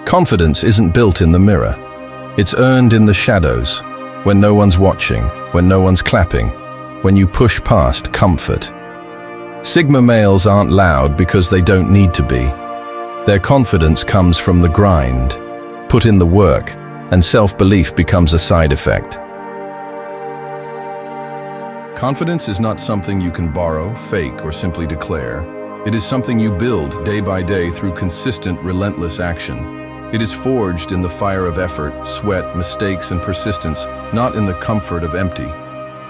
Confidence isn't built in the mirror. It's earned in the shadows, when no one's watching, when no one's clapping, when you push past comfort. Sigma males aren't loud because they don't need to be. Their confidence comes from the grind. Put in the work, and self-belief becomes a side effect. Confidence is not something you can borrow, fake, or simply declare. It is something you build day by day through consistent, relentless action. It is forged in the fire of effort, sweat, mistakes, and persistence, not in the comfort of empty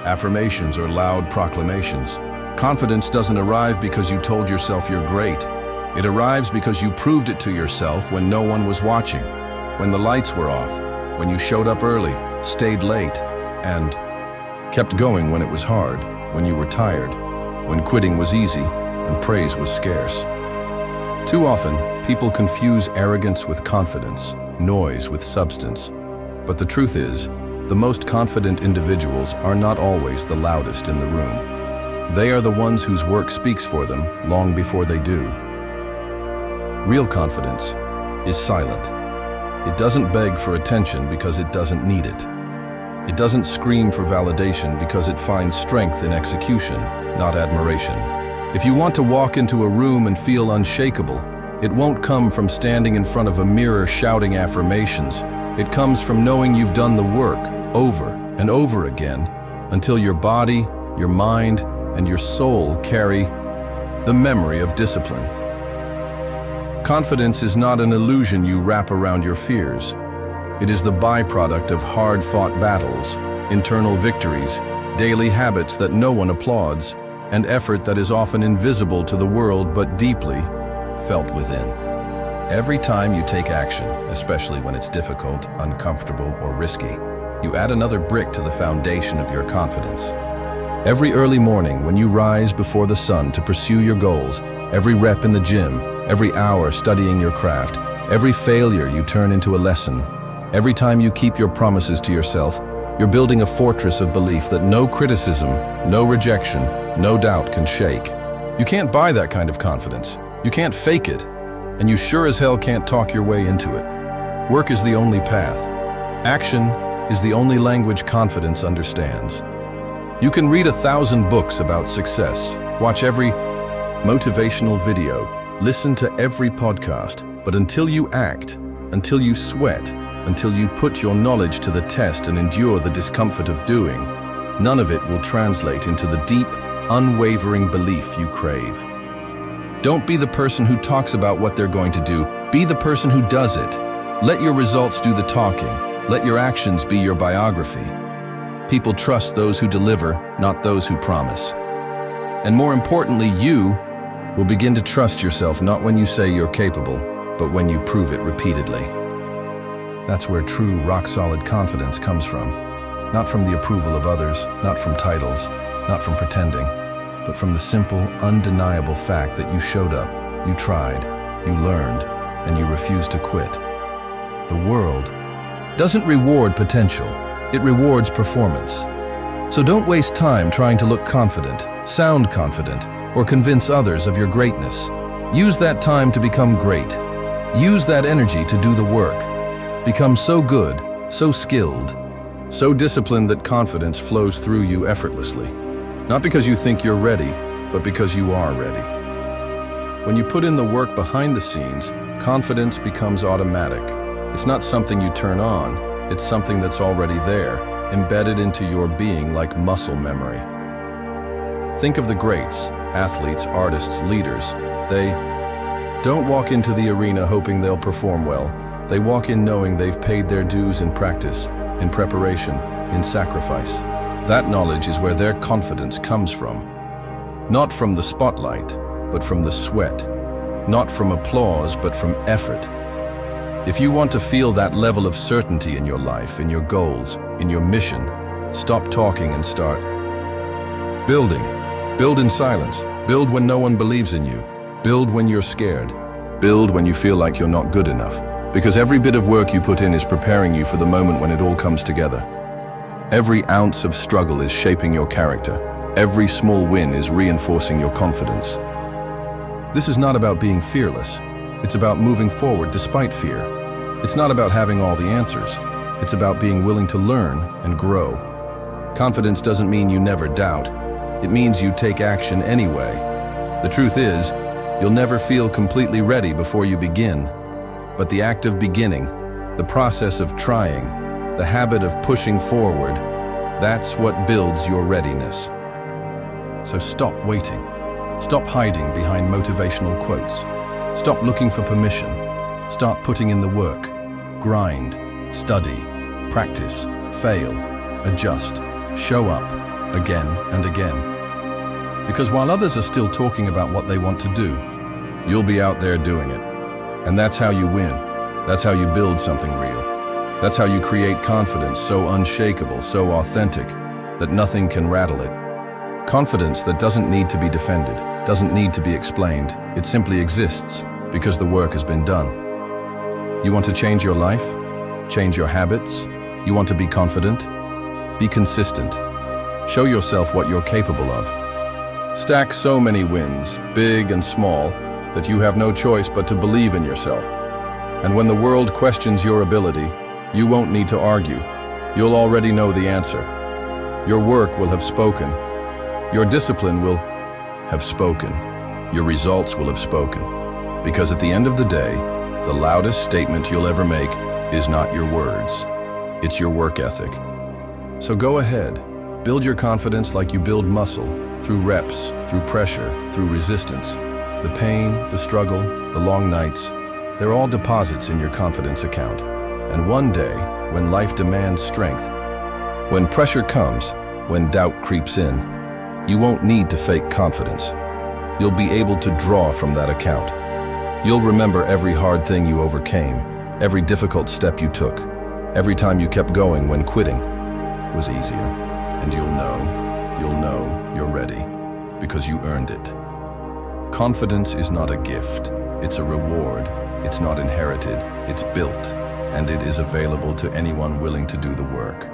affirmations or loud proclamations. Confidence doesn't arrive because you told yourself you're great. It arrives because you proved it to yourself when no one was watching, when the lights were off, when you showed up early, stayed late, and kept going when it was hard, when you were tired, when quitting was easy and praise was scarce. Too often, people confuse arrogance with confidence, noise with substance. But the truth is, the most confident individuals are not always the loudest in the room. They are the ones whose work speaks for them long before they do. Real confidence is silent. It doesn't beg for attention because it doesn't need it. It doesn't scream for validation because it finds strength in execution, not admiration. If you want to walk into a room and feel unshakable, it won't come from standing in front of a mirror shouting affirmations. It comes from knowing you've done the work over and over again until your body, your mind, and your soul carry the memory of discipline. Confidence is not an illusion you wrap around your fears. It is the byproduct of hard-fought battles, internal victories, daily habits that no one applauds, and effort that is often invisible to the world but deeply felt within. Every time you take action, especially when it's difficult, uncomfortable, or risky, you add another brick to the foundation of your confidence. Every early morning when you rise before the sun to pursue your goals, every rep in the gym, every hour studying your craft, every failure you turn into a lesson, every time you keep your promises to yourself, you're building a fortress of belief that no criticism, no rejection, no doubt can shake. You can't buy that kind of confidence. You can't fake it. And you sure as hell can't talk your way into it. Work is the only path. Action is the only language confidence understands. You can read 1,000 books about success, watch every motivational video, listen to every podcast, but until you act, until you sweat, until you put your knowledge to the test and endure the discomfort of doing, none of it will translate into the deep, unwavering belief you crave. Don't be the person who talks about what they're going to do. Be the person who does it. Let your results do the talking. Let your actions be your biography. People trust those who deliver, not those who promise. And more importantly, you will begin to trust yourself not when you say you're capable, but when you prove it repeatedly. That's where true, rock-solid confidence comes from. Not from the approval of others, not from titles, not from pretending, but from the simple, undeniable fact that you showed up, you tried, you learned, and you refused to quit. The world doesn't reward potential, it rewards performance. So don't waste time trying to look confident, sound confident, or convince others of your greatness. Use that time to become great. Use that energy to do the work. Become so good, so skilled, so disciplined that confidence flows through you effortlessly. Not because you think you're ready, but because you are ready. When you put in the work behind the scenes, confidence becomes automatic. It's not something you turn on, it's something that's already there, embedded into your being like muscle memory. Think of the greats, athletes, artists, leaders. They don't walk into the arena hoping they'll perform well. They walk in knowing they've paid their dues in practice, in preparation, in sacrifice. That knowledge is where their confidence comes from. Not from the spotlight, but from the sweat. Not from applause, but from effort. If you want to feel that level of certainty in your life, in your goals, in your mission, stop talking and start building. Build in silence. Build when no one believes in you. Build when you're scared. Build when you feel like you're not good enough. Because every bit of work you put in is preparing you for the moment when it all comes together. Every ounce of struggle is shaping your character. Every small win is reinforcing your confidence. This is not about being fearless. It's about moving forward despite fear. It's not about having all the answers. It's about being willing to learn and grow. Confidence doesn't mean you never doubt. It means you take action anyway. The truth is, you'll never feel completely ready before you begin. But the act of beginning, the process of trying, the habit of pushing forward, that's what builds your readiness. So stop waiting. Stop hiding behind motivational quotes. Stop looking for permission. Start putting in the work. Grind, study, practice, fail, adjust, show up, again and again. Because while others are still talking about what they want to do, you'll be out there doing it. And that's how you win. That's how you build something real. That's how you create confidence so unshakable, so authentic, that nothing can rattle it. Confidence that doesn't need to be defended, doesn't need to be explained. It simply exists because the work has been done. You want to change your life? Change your habits? You want to be confident? Be consistent. Show yourself what you're capable of. Stack so many wins, big and small, that you have no choice but to believe in yourself. And when the world questions your ability, you won't need to argue. You'll already know the answer. Your work will have spoken. Your discipline will have spoken. Your results will have spoken. Because at the end of the day, the loudest statement you'll ever make is not your words. It's your work ethic. So go ahead. Build your confidence like you build muscle, through reps, through pressure, through resistance. The pain, the struggle, the long nights, they're all deposits in your confidence account. And one day, when life demands strength, when pressure comes, when doubt creeps in, you won't need to fake confidence. You'll be able to draw from that account. You'll remember every hard thing you overcame, every difficult step you took, every time you kept going when quitting was easier. And you'll know you're ready, because you earned it. Confidence is not a gift, it's a reward. It's not inherited, it's built, and it is available to anyone willing to do the work.